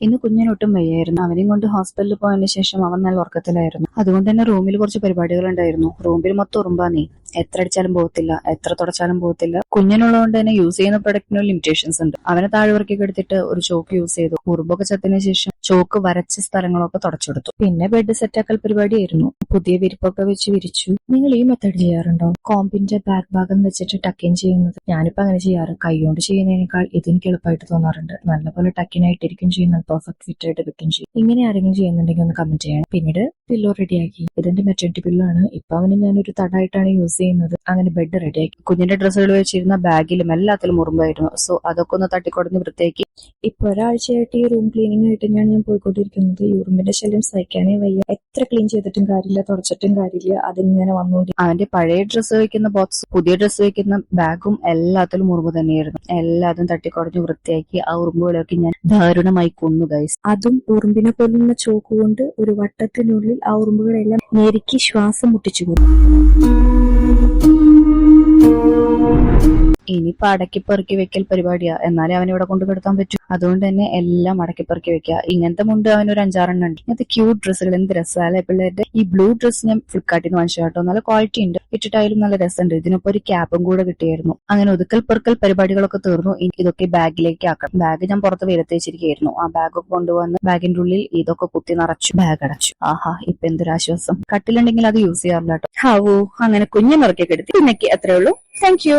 ഇന്ന് കുഞ്ഞിനൊട്ടും വയ്യായിരുന്നു. അവനെയും കൊണ്ട് ഹോസ്പിറ്റലിൽ പോയതിനു ശേഷം അവൻ നല്ല ഉറക്കത്തിലായിരുന്നു. അതുകൊണ്ട് തന്നെ റൂമിൽ കുറച്ച് പരിപാടികൾ ഉണ്ടായിരുന്നു. റൂമിൽ മൊത്തം ഉറുമ്പാന്നേ. എത്ര അടിച്ചാലും പോകത്തില്ല, എത്ര തുടച്ചാലും പോകത്തില്ല. കുഞ്ഞിനുള്ളതുകൊണ്ട് തന്നെ യൂസ് ചെയ്യുന്ന പ്രൊഡക്റ്റിന് ലിമിറ്റേഷൻസ് ഉണ്ട്. അവനെ താഴ്വറക്കി എടുത്തിട്ട് ഒരു ചോക്ക് യൂസ് ചെയ്തു. ഉറുമ്പൊക്കെ ചത്തിന് ശേഷം ചോക്ക് വരച്ച സ്ഥലങ്ങളൊക്കെ തുടച്ചെടുത്തു. പിന്നെ ബെഡ് സെറ്റാക്കൽ പരിപാടിയായിരുന്നു. പുതിയ വിരിപ്പൊക്കെ വെച്ച് വിരിച്ചു. നിങ്ങൾ ഈ മെത്തേഡ് ചെയ്യാറുണ്ടോ? കോമ്പിന്റെ ബാക്ക് ഭാഗം വെച്ചിട്ട് ടക്കിൻ ചെയ്യുന്നത്. ഞാനിപ്പോ അങ്ങനെ ചെയ്യാറ്. കൈകൊണ്ട് ചെയ്യുന്നതിനേക്കാൾ ഇതെനിക്ക് എളുപ്പമായിട്ട് തോന്നാറുണ്ട്. നല്ലപോലെ ടക്കിനായിട്ടിരിക്കും ചെയ്യും, നല്ല പെർഫെക്റ്റ് ഫിറ്റ് ആയിട്ട് കിട്ടും ചെയ്യും. ഇങ്ങനെ ആരെങ്കിലും ചെയ്യുന്നുണ്ടെങ്കിൽ ഒന്ന് കമന്റ് ചെയ്യണം. പിന്നീട് പില്ലോ റെഡിയാക്കി. ഇതെന്റെ മെറ്റേണിറ്റി പില്ലോ ആണ്. ഇപ്പൊ അവന് ഞാനൊരു തടായിട്ടാണ് യൂസ് ചെയ്യുന്നത്. അങ്ങനെ ബെഡ് റെഡിയാക്കി. കുഞ്ഞിന്റെ ഡ്രസ്സുകൾ വെച്ചിരുന്ന ബാഗിലും എല്ലാത്തിലും ഉറുമ്പായിരുന്നു. സോ അതൊക്കെ ഒന്ന് തട്ടിക്കൊടഞ്ഞ് വൃത്തിയാക്കി. ഇപ്പൊ ഒരാഴ്ചയായിട്ട് ഈ റൂം ക്ലീനിങ് ആയിട്ട് ഞാൻ പോയിക്കൊണ്ടിരിക്കുന്നത്. ഈ ഉറുമ്പിന്റെ ശല്യം സഹിക്കാനേ വയ്യ. എത്ര ക്ലീൻ ചെയ്തിട്ടും കാര്യമില്ല, തുടച്ചിട്ടും കാര്യമില്ല. അതിങ്ങനെ വന്നുകൊണ്ട് അവന്റെ പഴയ ഡ്രസ്സ് വെക്കുന്ന ബോക്സ്, പുതിയ ഡ്രസ്സ് വെക്കുന്ന ബാഗും എല്ലാത്തിലും ഉറുമ്പ് തന്നെയായിരുന്നു. എല്ലാതും തട്ടിക്കൊടഞ്ഞ് വൃത്തിയാക്കി ആ ഉറുമ്പുകളൊക്കെ ഞാൻ ദാരുണമായി കൊന്നു ഗൈസ്. അതും ഉറുമ്പിനെ കൊല്ലുന്ന ചോക്ക് കൊണ്ട് ഒരു വട്ടത്തിനുള്ളിൽ ആ ഉറുമ്പുകളെല്ലാം ഞെരുക്കി ശ്വാസം മുട്ടിച്ചു കൊടുക്കും. ഇനിയിപ്പോ അടക്കി പെറുക്കി വെക്കൽ പരിപാടിയാ. എന്നാലേ അവനിവിടെ കൊണ്ട് കിടത്താൻ പറ്റൂ. അതുകൊണ്ട് തന്നെ എല്ലാം അടക്കി പെറുക്കി വെക്കുക. ഇങ്ങനത്തെ മുണ്ട് അവനൊരു 5-6 ഉണ്ട്. ഇങ്ങനത്തെ ക്യൂട്ട് ഡ്രസ്സുകൾ എന്ത് രസമല്ലേ പിള്ളേരുടെ. ഈ ബ്ലൂ ഡ്രസ്സ് ഞാൻ ഫ്ലിപ്കാർട്ടിൽ നിന്ന് വാങ്ങിച്ചു കേട്ടോ. നല്ല ക്വാളിറ്റി ഉണ്ട്, ഇട്ടിട്ടായാലും നല്ല രസമുണ്ട്. ഇതിനൊപ്പം ഒരു ക്യാപ്പും കൂടെ കിട്ടിയായിരുന്നു. അങ്ങനെ ഒതുക്കൽ പെറുക്കൽ പരിപാടികളൊക്കെ തീർന്നു. ഇതൊക്കെ ബാഗിലേക്ക് ആക്കണം. ബാഗ് ഞാൻ പുറത്ത് വെയിലത്ത് വെച്ചിരിക്കുകയായിരുന്നു. ആ ബാഗൊക്കെ കൊണ്ടുവന്ന് ബാഗിന്റെ ഉള്ളിൽ ഇതൊക്കെ കുത്തി നിറച്ചു ബാഗ് അടച്ചു. ആഹാ, ഇപ്പൊ എന്തൊരാശ്വാസം. കട്ടിലുണ്ടെങ്കിൽ അത് യൂസ് ചെയ്യാറില്ല കേട്ടോ. ഹാവൂ, അങ്ങനെ കുഞ്ഞിനിറക്കി കിടത്തി. ഇന്നേക്ക് അത്രേ ഉള്ളൂ. Thank you.